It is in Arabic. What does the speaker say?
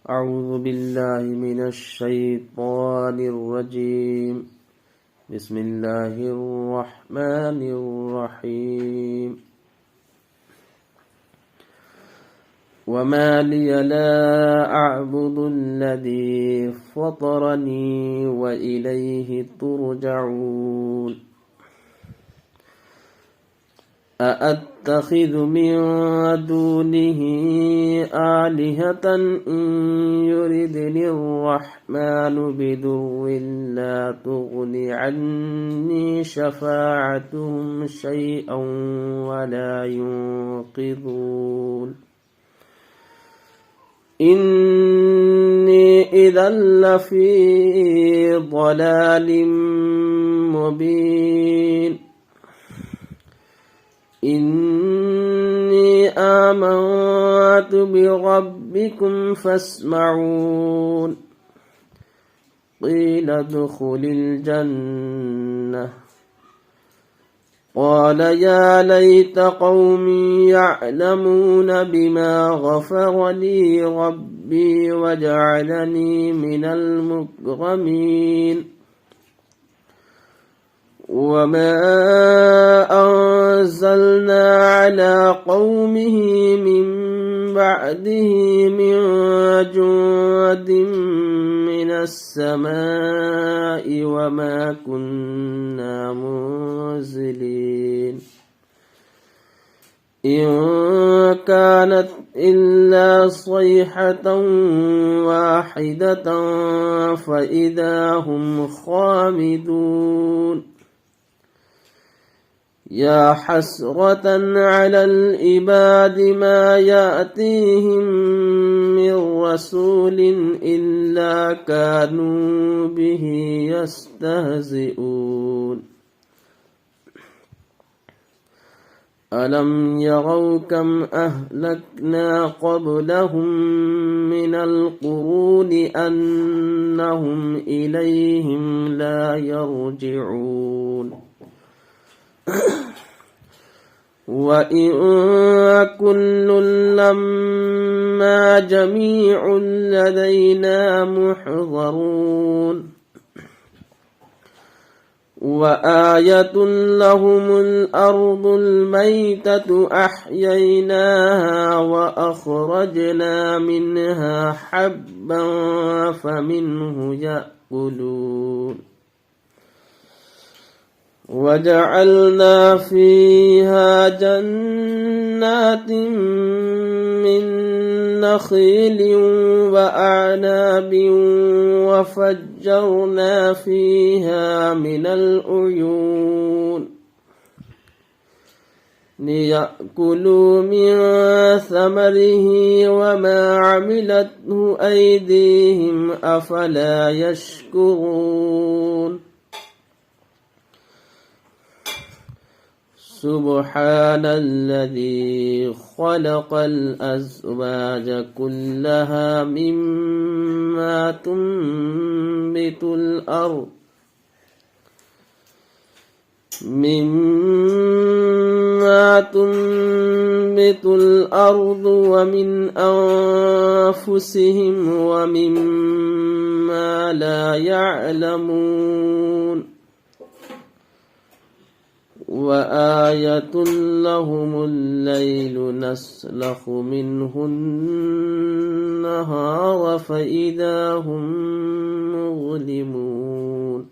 أعوذ بالله من الشيطان الرجيم. بسم الله الرحمن الرحيم. وما لي لا أعبد الذي فطرني وإليه ترجعون. أأتخذ من دونه آلهة إن يردني الرحمن بضر لا تغن عني شفاعتهم شيئا ولا ينقذون. إني إذا لفي ضلال مبين. إني آمنت بربكم فاسمعون. قيل ادخل الجنة. قال يا ليت قومي يعلمون بما غفر لي ربي وجعلني من المكرمين. وما أنزلنا على قومه من بعده من جند من السماء وما كنا منزلين. إن كانت إلا صيحة واحدة فإذا هم خامدون. يا حسرة على العباد ما يأتيهم من رسول إلا كانوا به يستهزئون. ألم يروا كم أهلكنا قبلهم من القرون أنهم إليهم لا يرجعون. وإن كل لما جميع لدينا محضرون. وآية لهم الأرض الميتة أحييناها وأخرجنا منها حبا فمنه يأكلون. وجعلنا فيها جنات من نخيل وأعناب وفجرنا فيها من العيون ليأكلوا من ثمره وما عملته أيديهم أفلا يشكرون. سبحان الذي خلق الأزواج كلها مما تنبت الأرض ومن أنفسهم ومما لا يعلمون. وآية لهم الليل نسلخ منه النهار فإذا هم مظلمون.